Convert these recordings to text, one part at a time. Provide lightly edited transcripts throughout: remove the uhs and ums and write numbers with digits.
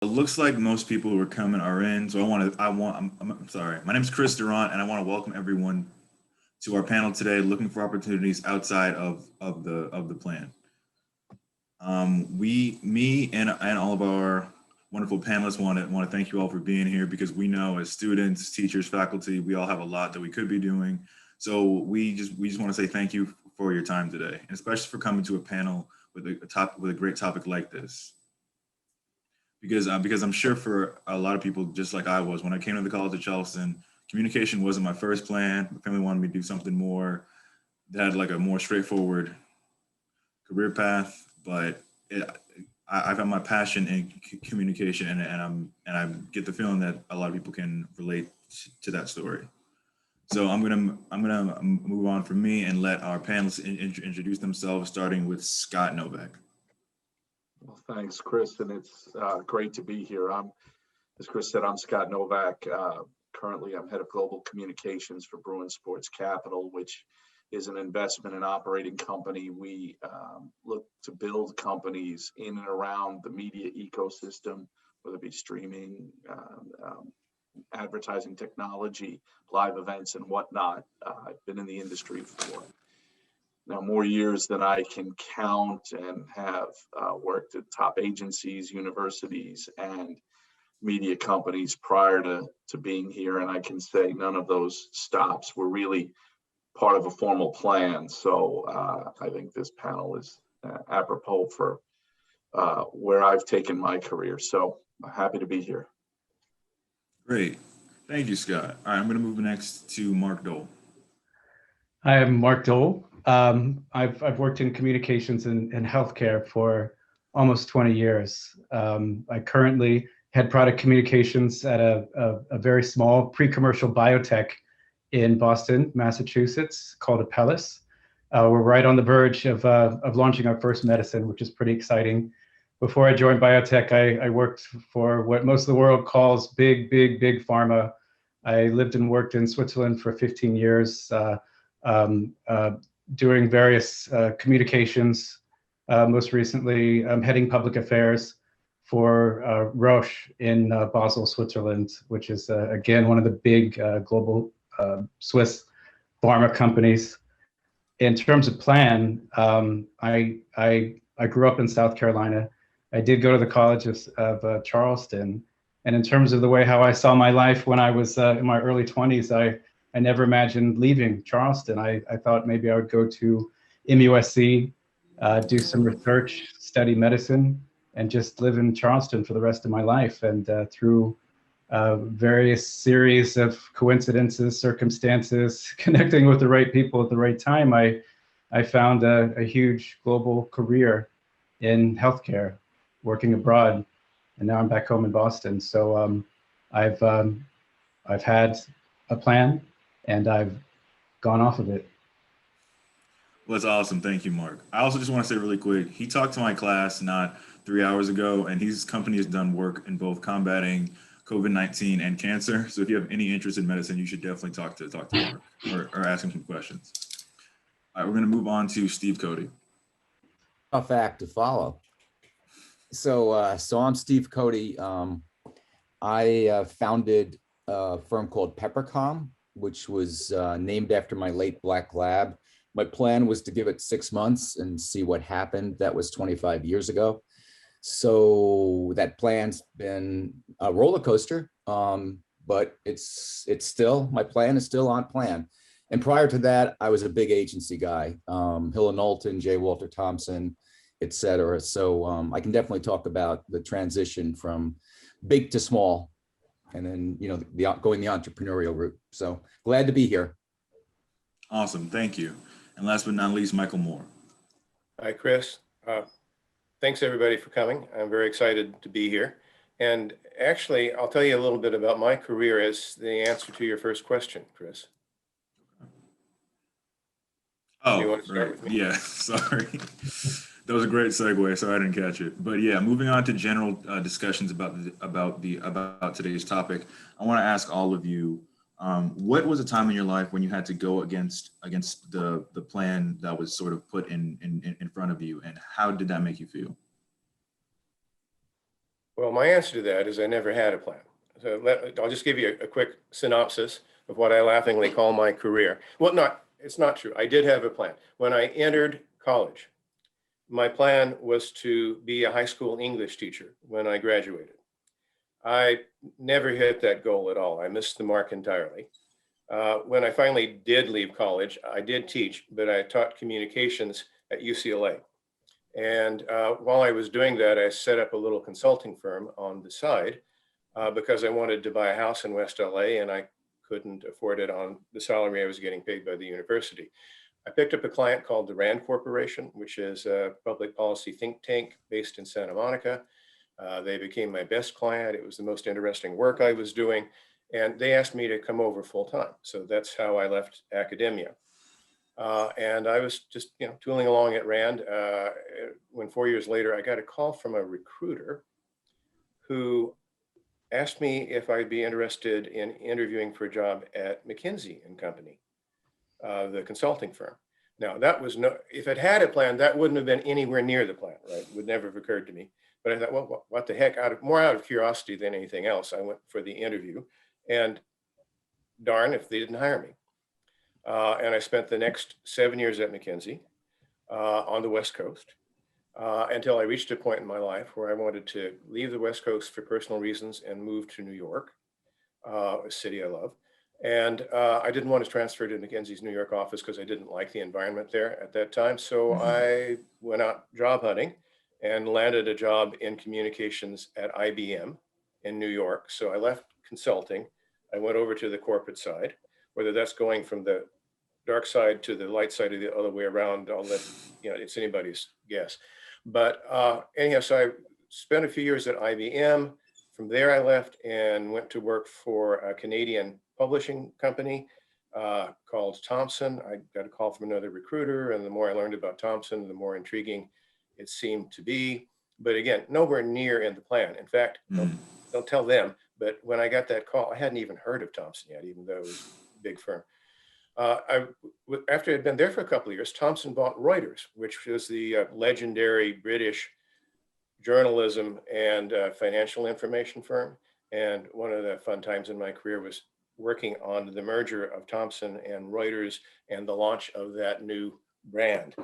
It looks like most people who are coming are in. So I'm sorry. My name is Chris Durant, and I want to welcome everyone to our panel today, looking for opportunities outside of the plan. Me, and all of our wonderful panelists want to thank you all for being here because we know as students, teachers, faculty, we all have a lot that we could be doing. So we just want to say thank you for your time today, and especially for coming to a panel with a great topic like this. Because I'm sure for a lot of people, just like I was when I came to the College of Charleston, communication wasn't my first plan. My family wanted me to do something more that had like a more straightforward career path, but I've had my passion in communication, and I get the feeling that a lot of people can relate to that story. So I'm gonna move on from me and let our panelists introduce themselves, starting with Scott Novak. Well, thanks, Chris, and it's great to be here. As Chris said, I'm Scott Novak. Currently, I'm head of global communications for Bruin Sports Capital, which is an investment and operating company. We look to build companies in and around the media ecosystem, whether it be streaming, advertising technology, live events, and whatnot. I've been in the industry for now more years than I can count, and have worked at top agencies, universities, and media companies prior to being here. And I can say none of those stops were really part of a formal plan. So I think this panel is apropos for where I've taken my career. So I'm happy to be here. Great, thank you, Scott. All right, I'm gonna move next to Mark Dole. Hi, I'm Mark Dole. I've worked in communications and healthcare for almost 20 years. I currently head product communications at a very small pre-commercial biotech in Boston, Massachusetts, called Apellis. We're right on the verge of launching our first medicine, which is pretty exciting. Before I joined biotech, I worked for what most of the world calls big pharma. I lived and worked in Switzerland for 15 years, doing various communications. Most recently, heading public affairs for Roche in Basel, Switzerland, which is again one of the big global Swiss pharma companies. In terms of plan, I grew up in South Carolina. I did go to the College of Charleston, and in terms of the way how I saw my life when I was in my early 20s, I never imagined leaving Charleston. I thought maybe I would go to MUSC, do some research, study medicine, and just live in Charleston for the rest of my life. And through various series of coincidences, circumstances, connecting with the right people at the right time, I found a huge global career in healthcare, working abroad, and now I'm back home in Boston. So I've had a plan, and I've gone off of it. Well, that's awesome. Thank you, Mark. I also just want to say really quick, he talked to my class not 3 hours ago, and his company has done work in both combating COVID-19 and cancer. So if you have any interest in medicine, you should definitely talk to Mark or ask him some questions. All right, we're going to move on to Steve Cody. Tough act to follow. So I'm Steve Cody. I founded a firm called Peppercom, which was named after my late black lab. My plan was to give it 6 months and see what happened. That was 25 years ago. So that plan's been a roller coaster, but it's still, my plan is still on plan. And prior to that, I was a big agency guy, Hill and Knowlton, J. Walter Thompson, et cetera. So I can definitely talk about the transition from big to small, and then, going the entrepreneurial route. So glad to be here. Awesome, thank you. And last but not least, Michael Moore. Hi, Chris. Thanks everybody for coming. I'm very excited to be here. And actually, I'll tell you a little bit about my career as the answer to your first question, Chris. Oh, you want to start right. with me? Yeah, sorry. That was a great segue. Sorry I didn't catch it. But yeah, moving on to general discussions about today's topic. I want to ask all of you, what was a time in your life when you had to go against the plan that was sort of put in front of you, and how did that make you feel? Well, my answer to that is I never had a plan. So I'll just give you a quick synopsis of what I laughingly call my career. Well, it's not true. I did have a plan. When I entered college, my plan was to be a high school English teacher when I graduated. I never hit that goal at all. I missed the mark entirely. When I finally did leave college, I did teach, but I taught communications at UCLA. And while I was doing that, I set up a little consulting firm on the side because I wanted to buy a house in West LA and I couldn't afford it on the salary I was getting paid by the university. I picked up a client called the RAND Corporation, which is a public policy think tank based in Santa Monica. They became my best client. It was the most interesting work I was doing. And they asked me to come over full time. So that's how I left academia. And I was just, tooling along at RAND when 4 years later, I got a call from a recruiter who asked me if I'd be interested in interviewing for a job at McKinsey & Company, the consulting firm. Now that was if it had a plan, that wouldn't have been anywhere near the plan, right? It would never have occurred to me. But I thought, well, what the heck, more out of curiosity than anything else, I went for the interview and darn if they didn't hire me. And I spent the next 7 years at McKinsey on the West Coast until I reached a point in my life where I wanted to leave the West Coast for personal reasons and move to New York, a city I love. And I didn't want to transfer to McKinsey's New York office because I didn't like the environment there at that time. So I went out job hunting and landed a job in communications at IBM in New York. So I left consulting. I went over to the corporate side. Whether that's going from the dark side to the light side or the other way around, I'll let, it's anybody's guess. But anyhow, so I spent a few years at IBM. From there, I left and went to work for a Canadian publishing company called Thomson. I got a call from another recruiter, and the more I learned about Thomson, the more intriguing it seemed to be. But again, nowhere near in the plan. In fact, don't tell them, but when I got that call, I hadn't even heard of Thomson yet, even though it was a big firm. After I'd been there for a couple of years, Thomson bought Reuters, which was the legendary British journalism and financial information firm. And one of the fun times in my career was working on the merger of Thomson and Reuters and the launch of that new brand,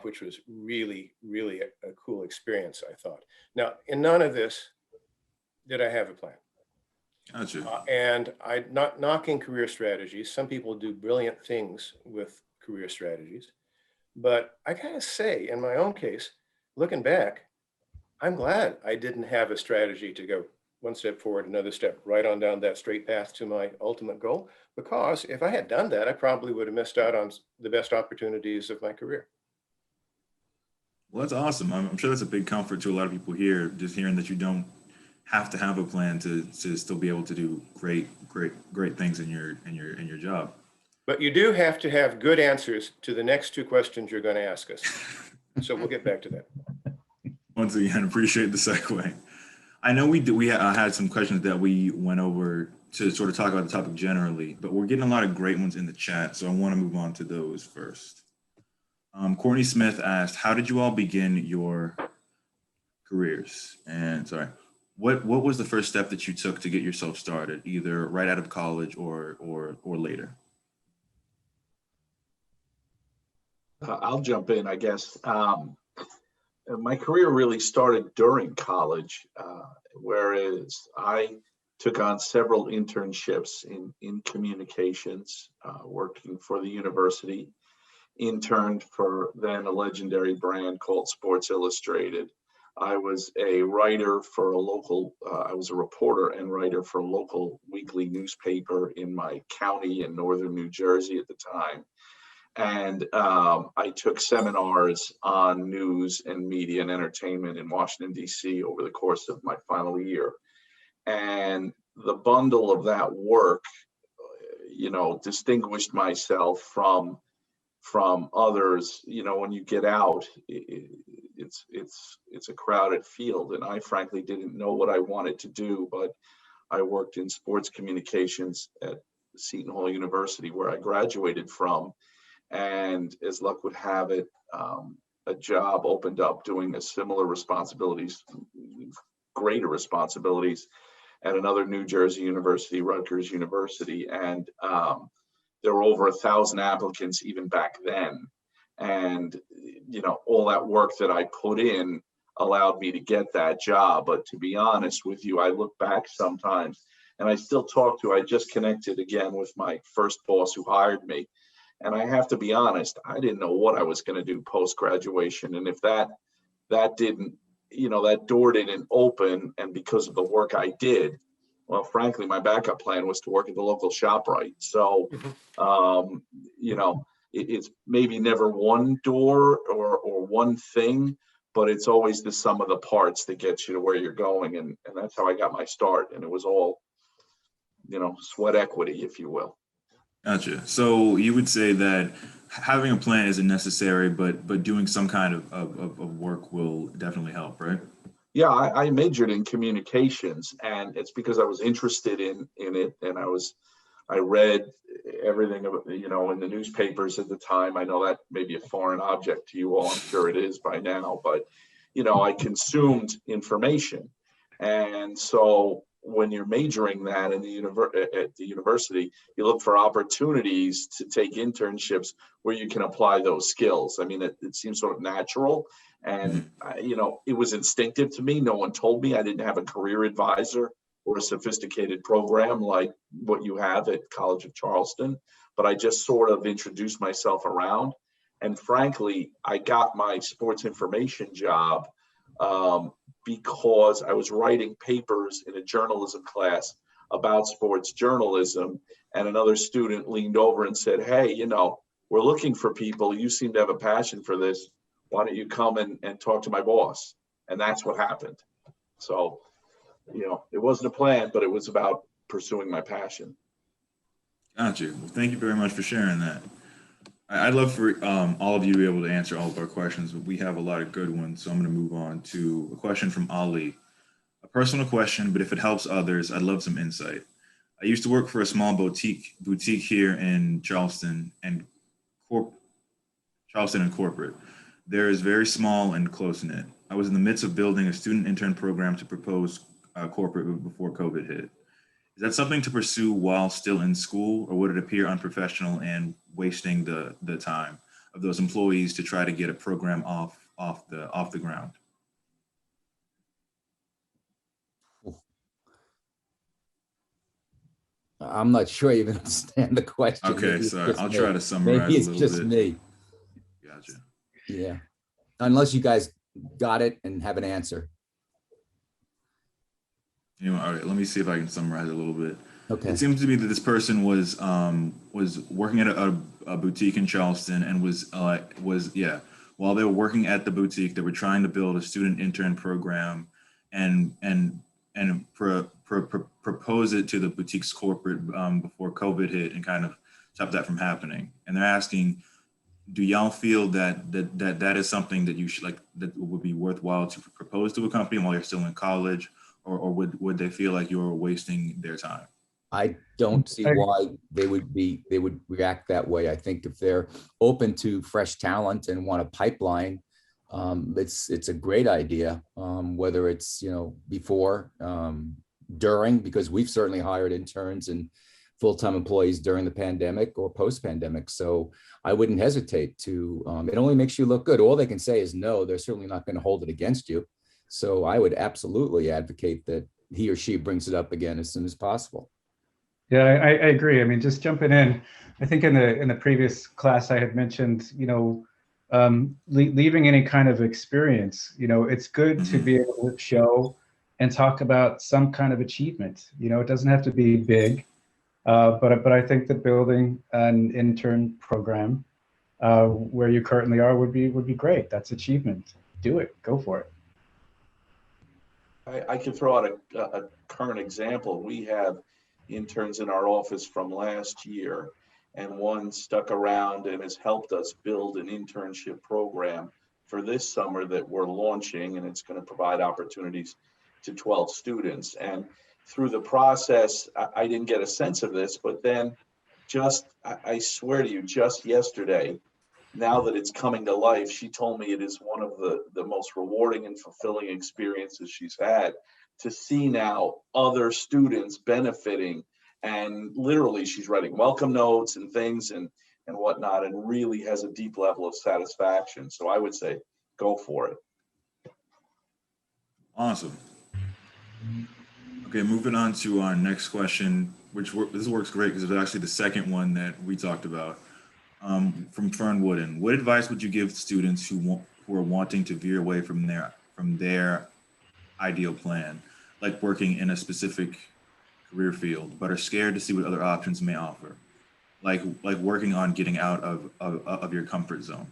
which was really, really a cool experience, I thought. Now, in none of this did I have a plan. Gotcha. And I'm not knocking career strategies. Some people do brilliant things with career strategies. But I gotta say, in my own case, looking back, I'm glad I didn't have a strategy to go one step forward, another step right on down that straight path to my ultimate goal. Because if I had done that, I probably would have missed out on the best opportunities of my career. Well, that's awesome. I'm sure that's a big comfort to a lot of people here, just hearing that you don't have to have a plan to still be able to do great things in your job. But you do have to have good answers to the next two questions you're going to ask us. So we'll get back to that. Once again, appreciate the segue. I know we had some questions that we went over to sort of talk about the topic generally, but we're getting a lot of great ones in the chat, so I want to move on to those first. Courtney Smith asked, how did you all begin your careers? And sorry, what was the first step that you took to get yourself started, either right out of college or later? I'll jump in, I guess. My career really started during college, whereas I took on several internships in communications, working for the university, interned for then a legendary brand called Sports Illustrated. I was a writer for a local, I was a reporter and writer for a local weekly newspaper in my county in northern New Jersey at the time. And I took seminars on news and media and entertainment in Washington, D.C. over the course of my final year. And the bundle of that work, distinguished myself from others. When you get out, it's a crowded field. And I frankly didn't know what I wanted to do, but I worked in sports communications at Seton Hall University, where I graduated from. And as luck would have it, a job opened up doing a similar responsibilities greater responsibilities at another New Jersey university, Rutgers University. And there were over 1,000 applicants even back then. And, you know, all that work that I put in allowed me to get that job. But to be honest with you, I look back sometimes and I still talk to, I just connected again with my first boss who hired me. And I have to be honest, I didn't know what I was going to do post-graduation. And if that didn't, you know, that door didn't open, and because of the work I did, well, frankly, my backup plan was to work at the local ShopRite. So, you know, it's maybe never one door or one thing, but it's always the sum of the parts that gets you to where you're going. And that's how I got my start. And it was all, you know, sweat equity, if you will. Gotcha. So you would say that having a plan isn't necessary, but doing some kind of work will definitely help, right? Yeah, I majored in communications, and it's because I was interested in it, and I read everything, you know, in the newspapers at the time. I know that may be a foreign object to you all. I'm sure it is by now, but, you know, I consumed information. And so when you're majoring that in at the university, you look for opportunities to take internships where you can apply those skills. I mean, it seems sort of natural. And, you know, it was instinctive to me. No one told me. I didn't have a career advisor or a sophisticated program like what you have at College of Charleston, but I just sort of introduced myself around. And frankly, I got my sports information job because I was writing papers in a journalism class about sports journalism. And another student leaned over and said, "Hey, you know, we're looking for people. You seem to have a passion for this. Why don't you come and talk to my boss?" And that's what happened. So, you know, it wasn't a plan, but it was about pursuing my passion. Gotcha. Well, thank you very much for sharing that. I'd love for all of you to be able to answer all of our questions, but we have a lot of good ones. So I'm going to move on to a question from Ali. A personal question, but if it helps others, I'd love some insight. I used to work for a small boutique here in Charleston and corporate. There is very small and close knit. I was in the midst of building a student intern program to propose corporate before COVID hit. Is that something to pursue while still in school, or would it appear unprofessional and wasting the time of those employees to try to get a program off the ground? I'm not sure you even understand the question. Okay, so I'll try to summarize Maybe it's a little just bit. me. Gotcha. Yeah. Unless you guys got it and have an answer. You know, all right, let me see if I can summarize a little bit. Okay. It seems to me that this person was working at a boutique in Charleston and while they were working at the boutique, they were trying to build a student intern program and propose it to the boutique's corporate before COVID hit and kind of stop that from happening. And they're asking, do y'all feel that is something that you should that would be worthwhile to propose to a company while you're still in college, or would they feel like you're wasting their time? I don't see why they would react that way. I think if they're open to fresh talent and want a pipeline, it's a great idea. Whether it's, you know, before, during, because we've certainly hired interns and full-time employees during the pandemic or post-pandemic. So I wouldn't hesitate to, it only makes you look good. All they can say is no, they're certainly not going to hold it against you. So I would absolutely advocate that he or she brings it up again as soon as possible. Yeah, I agree. I mean, just jumping in, I think in the previous class I had mentioned, you know, leaving any kind of experience, you know, it's good to be able to show and talk about some kind of achievement. You know, it doesn't have to be big, but I think that building an intern program where you currently are would be great. That's achievement. Do it. Go for it. I can throw out a current example. We have interns in our office from last year, and one stuck around and has helped us build an internship program for this summer that we're launching, and it's going to provide opportunities to 12 students. And through the process, I didn't get a sense of this, but then I swear to you, just yesterday, now that it's coming to life, she told me it is one of the most rewarding and fulfilling experiences she's had. to see now other students benefiting, and literally she's writing welcome notes and things and whatnot, and really has a deep level of satisfaction. So I would say go for it. Awesome. Okay, moving on to our next question, this works great because it was actually the second one that we talked about. From Fern Wooden, what advice would you give students who are wanting to veer away from their ideal plan, like working in a specific career field, but are scared to see what other options may offer, like working on getting out of your comfort zone?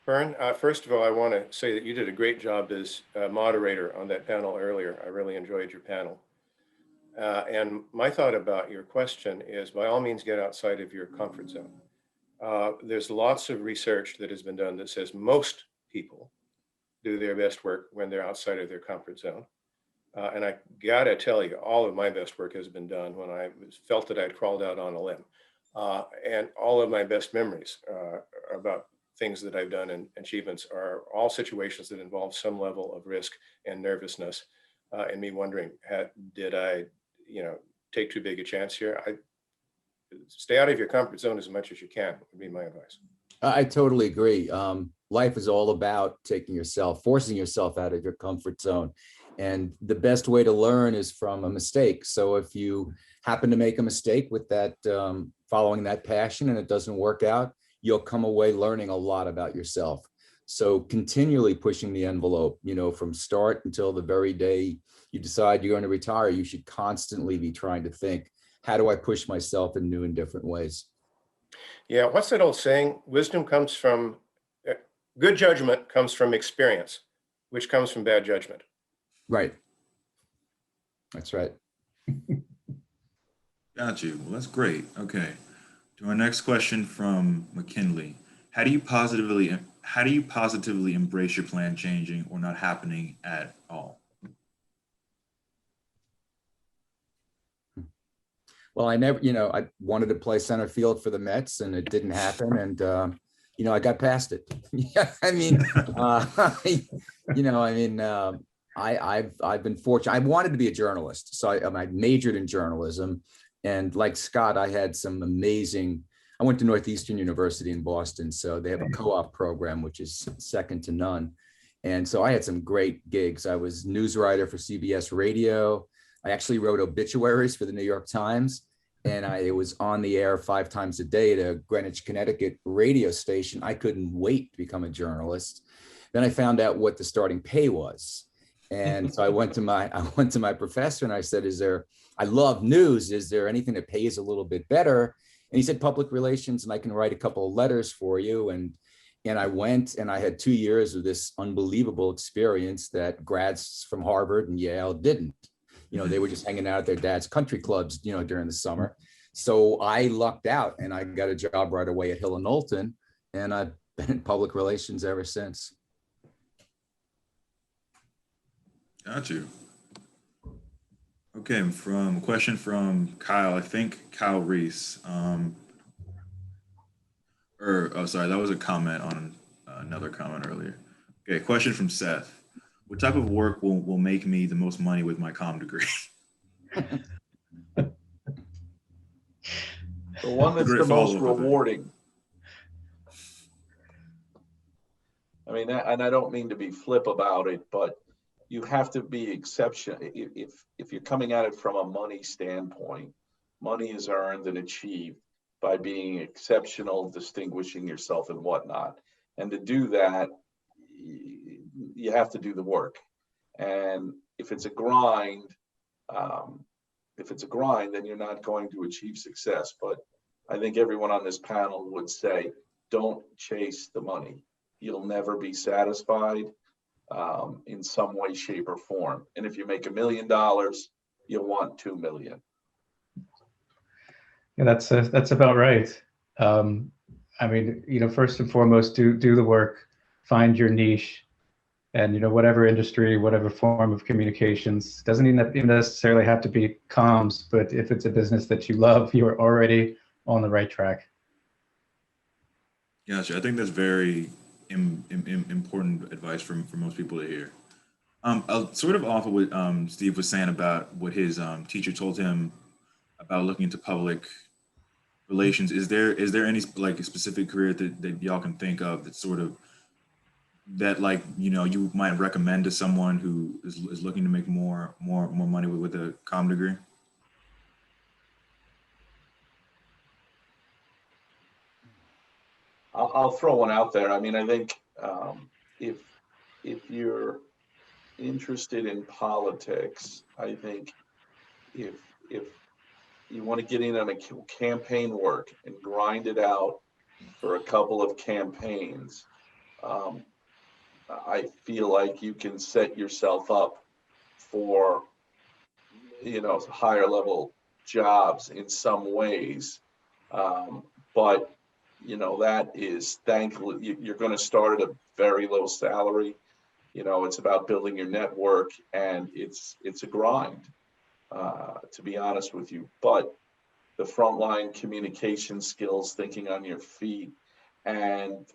Fern, first of all, I want to say that you did a great job as moderator on that panel earlier. I really enjoyed your panel. And my thought about your question is, by all means, get outside of your comfort zone. There's lots of research that has been done that says most people do their best work when they're outside of their comfort zone. And I gotta tell you, all of my best work has been done when I felt that I'd crawled out on a limb. And all of my best memories about things that I've done and achievements are all situations that involve some level of risk and nervousness, and me wondering, did I, take too big a chance here? Stay out of your comfort zone as much as you can, would be my advice. I totally agree. Life is all about forcing yourself out of your comfort zone. And the best way to learn is from a mistake. So if you happen to make a mistake with that, following that passion, and it doesn't work out, you'll come away learning a lot about yourself. So continually pushing the envelope, from start until the very day you decide you're going to retire, you should constantly be trying to think, how do I push myself in new and different ways? Yeah, what's that old saying? Good judgment comes from experience, which comes from bad judgment. Right. That's right. Got you. Well, that's great. Okay. To our next question from McKinley. How do you positively embrace your plan changing or not happening at all? Well, I wanted to play center field for the Mets, and it didn't happen. And, I got past it. Yeah, I've been fortunate. I wanted to be a journalist. So I majored in journalism. And like Scott, I went to Northeastern University in Boston. So they have a co-op program, which is second to none. And so I had some great gigs. I was news writer for CBS Radio. I actually wrote obituaries for the New York Times, and I was on the air 5 times a day at a Greenwich, Connecticut radio station. I couldn't wait to become a journalist. Then I found out what the starting pay was. And so I went to my professor and I said, I love news. Is there anything that pays a little bit better? And he said, public relations, and I can write a couple of letters for you. And I went and I had 2 years of this unbelievable experience that grads from Harvard and Yale didn't. They were just hanging out at their dad's country clubs, during the summer. So I lucked out and I got a job right away at Hill and Knowlton, and I've been in public relations ever since. Got you. Okay, a question from Kyle, I think Kyle Reese. That was a comment on another comment earlier. Okay, question from Seth. What type of work will make me the most money with my comm degree? The one that's the most rewarding. And I don't mean to be flip about it, but you have to be exceptional. If you're coming at it from a money standpoint, money is earned and achieved by being exceptional, distinguishing yourself and whatnot. And to do that, you have to do the work. And if it's a grind, then you're not going to achieve success. But I think everyone on this panel would say, don't chase the money. You'll never be satisfied in some way, shape, or form. And if you make $1 million, you'll want 2 million. Yeah, that's about right. First and foremost, do the work, find your niche, and whatever industry, whatever form of communications, doesn't even necessarily have to be comms, but if it's a business that you love, you're already on the right track. Gotcha. I think that's very important advice for most people to hear. Sort of off of what Steve was saying about what his teacher told him about looking into public relations. Is there any like a specific career that y'all can think of that sort of that like you might recommend to someone who is looking to make more money with a comm degree? I'll throw one out there. I mean, I think if you're interested in politics, I think if you want to get in on a campaign work and grind it out for a couple of campaigns, I feel like you can set yourself up for higher level jobs in some ways, but that is thankfully you're going to start at a very low salary. It's about building your network, and it's a grind, to be honest with you. But the frontline communication skills, thinking on your feet, and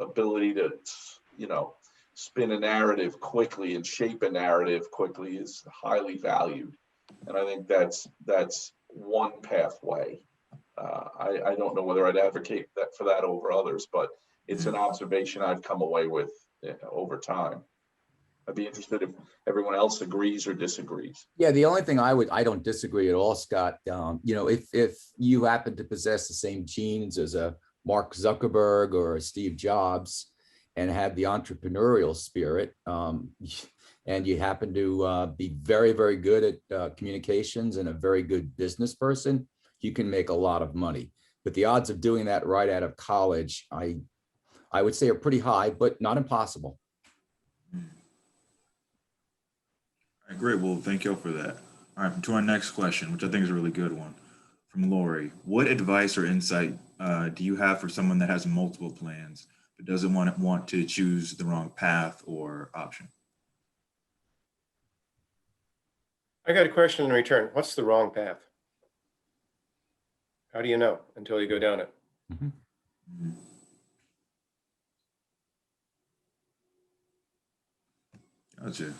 ability to spin a narrative quickly and shape a narrative quickly is highly valued. And I think that's one pathway. I don't know whether I'd advocate for that over others, but it's an observation I've come away with over time. I'd be interested if everyone else agrees or disagrees. Yeah, the only thing I don't disagree at all, Scott. If you happen to possess the same genes as a Mark Zuckerberg or a Steve Jobs and have the entrepreneurial spirit, and you happen to be very, very good at communications and a very good business person, you can make a lot of money. But the odds of doing that right out of college, I would say are pretty high, but not impossible. All right, great. Well, thank you for that. All right, to our next question, which I think is a really good one, from Lori. What advice or insight do you have for someone that has multiple plans but doesn't want to choose the wrong path or option? I got a question in return. What's the wrong path? How do you know until you go down it? Mhm. Mhm. Gotcha.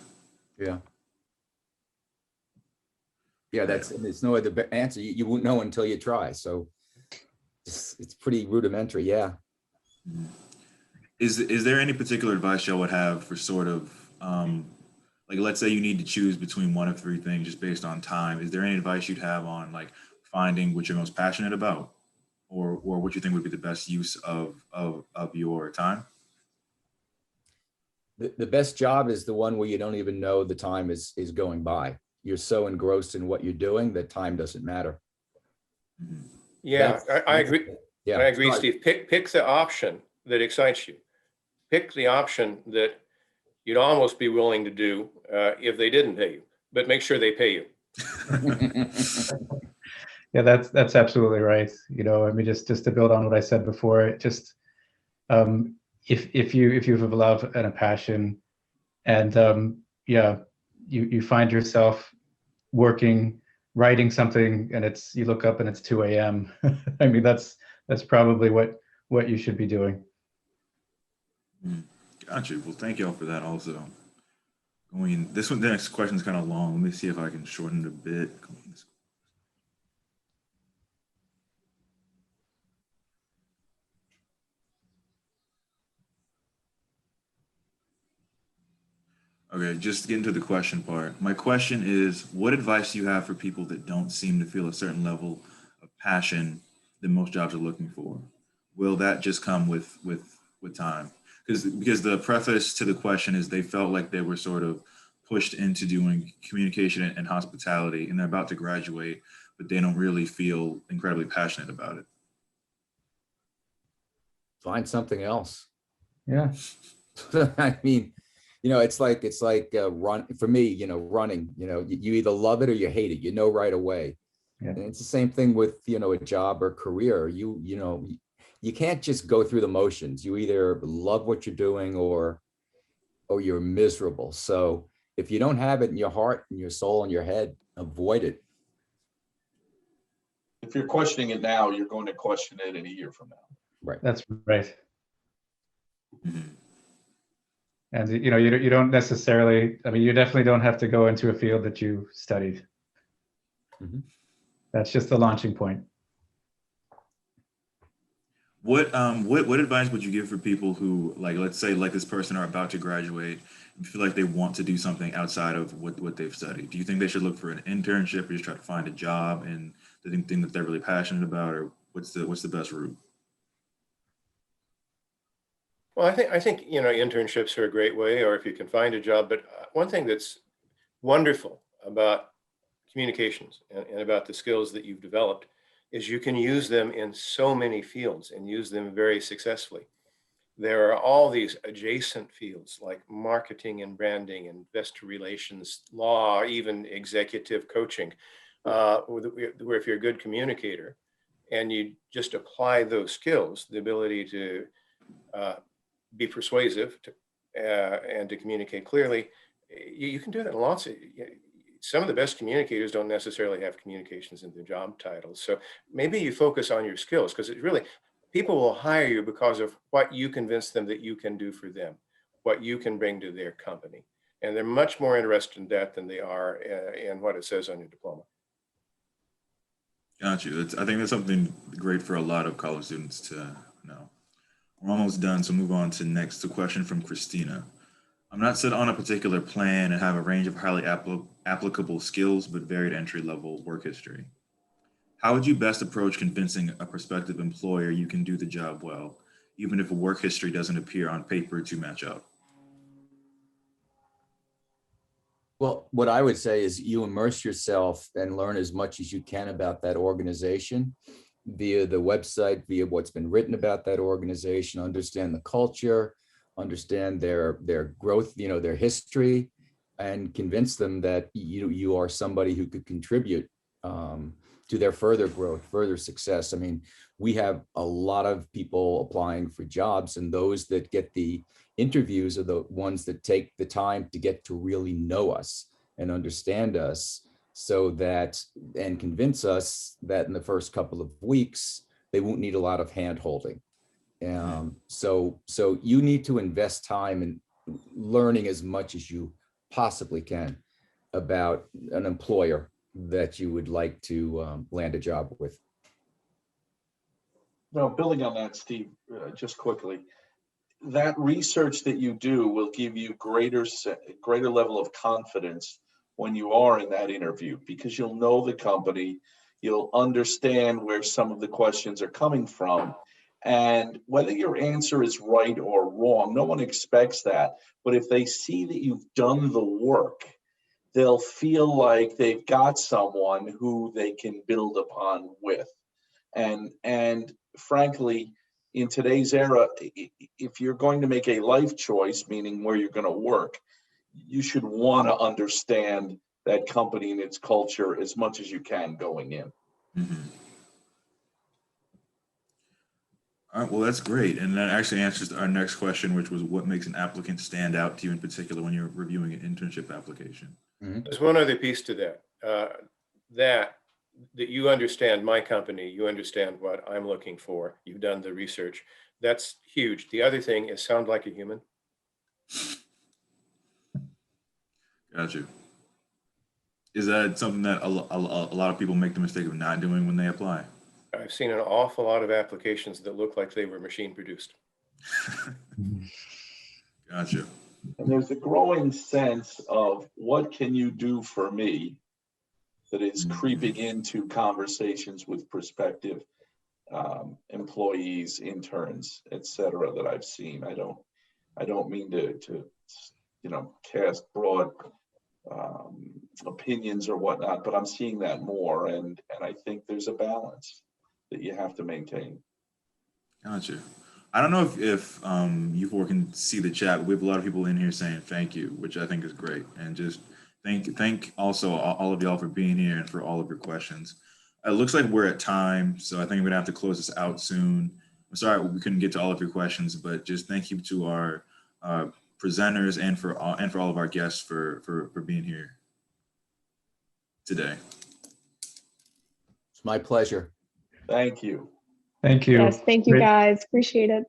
Yeah. Yeah, there's no other answer. You won't know until you try. So it's pretty rudimentary. Yeah. Mhm. Is there any particular advice y'all would have for sort of like, let's say you need to choose between one of three things just based on time? Is there any advice you'd have on like finding what you're most passionate about, or what you think would be the best use of your time? The best job is the one where you don't even know the time is going by. You're so engrossed in what you're doing that time doesn't matter. Mhm. Yeah, I agree. Yeah. I agree, Steve. Pick the option that excites you. Pick the option that you'd almost be willing to do if they didn't pay you, but make sure they pay you. Yeah, that's absolutely right. I mean, just to build on what I said before, just if you have a love and a passion, and yeah, you find yourself writing something, and you look up and it's 2 a.m. I mean, that's probably what you should be doing. Gotcha. Well, thank y'all for that also. The next question is kind of long. Let me see if I can shorten it a bit. Okay, just to get into the question part. My question is, what advice do you have for people that don't seem to feel a certain level of passion that most jobs are looking for? Will that just come with time? Because the preface to the question is they felt like they were sort of pushed into doing communication and hospitality, and they're about to graduate, but they don't really feel incredibly passionate about it. Find something else. Yeah. I mean, it's like run for me, running, you either love it or you hate it, right away. Yeah. And it's the same thing with, a job or career. You can't just go through the motions. You either love what you're doing or you're miserable. So if you don't have it in your heart and your soul and your head, avoid it. If you're questioning it now, you're going to question it in a year from now. Right. That's right. Mhm. And you don't necessarily, I mean, you definitely don't have to go into a field that you studied. Mhm. That's just the launching point. What advice would you give for people who, like, let's say like this person are about to graduate and feel like they want to do something outside of what they've studied? Do you think they should look for an internship or just try to find a job and the thing that they're really passionate about, or what's the best route? Well, I think, you know, internships are a great way, or if you can find a job. But one thing that's wonderful about communications and about the skills that you've developed is you can use them in so many fields and use them very successfully. There are all these adjacent fields like marketing and branding, investor relations, law, even executive coaching, where if you're a good communicator and you just apply those skills, the ability to be persuasive and to communicate clearly, you can do that in lots of, some of the best communicators don't necessarily have communications in their job titles. So maybe you focus on your skills, because it really, people will hire you because of what you convince them that you can do for them, what you can bring to their company. And they're much more interested in that than they are in what it says on your diploma. Got you. I think that's something great for a lot of college students to know. We're almost done, so move on to next a question from Christina. I'm not set on a particular plan and have a range of highly applicable skills, but varied entry-level work history. How would you best approach convincing a prospective employer you can do the job well, even if a work history doesn't appear on paper to match up? Well, what I would say is you immerse yourself and learn as much as you can about that organization via the website, via what's been written about that organization, understand the culture, understand their growth, their history, and convince them that you are somebody who could contribute to their further growth, further success. I mean, we have a lot of people applying for jobs, and those that get the interviews are the ones that take the time to get to really know us and understand us, so that, and convince us that in the first couple of weeks, they won't need a lot of hand holding. So you need to invest time in learning as much as you possibly can about an employer that you would like to land a job with. Now, building on that, Steve, just quickly, that research that you do will give you greater level of confidence when you are in that interview, because you'll know the company, you'll understand where some of the questions are coming from, and whether your answer is right or wrong, no one expects that. But if they see that you've done the work, they'll feel like they've got someone who they can build upon with. And frankly, in today's era, if you're going to make a life choice, meaning where you're going to work, you should want to understand that company and its culture as much as you can going in. Mm-hmm. All right, well, that's great. And that actually answers our next question, which was what makes an applicant stand out to you in particular when you're reviewing an internship application? Mm-hmm. There's one other piece to that, that you understand my company, you understand what I'm looking for, you've done the research. That's huge. The other thing is sound like a human. Got you. Is that something that a lot of people make the mistake of not doing when they apply? I've seen an awful lot of applications that look like they were machine produced. Gotcha. And there's a growing sense of what can you do for me that is creeping into conversations with prospective employees, interns, et cetera, that I've seen. I don't mean to cast broad opinions or whatnot, but I'm seeing that more, and I think there's a balance that you have to maintain. Gotcha. I don't know if you four can see the chat, but we have a lot of people in here saying thank you, which I think is great. And just thank also all of y'all for being here and for all of your questions. It looks like we're at time, so I think we're gonna have to close this out soon. I'm sorry we couldn't get to all of your questions, but just thank you to our presenters and for all of our guests for being here today. It's my pleasure. Thank you. Thank you. Yes, thank you Great. guys. Appreciate it.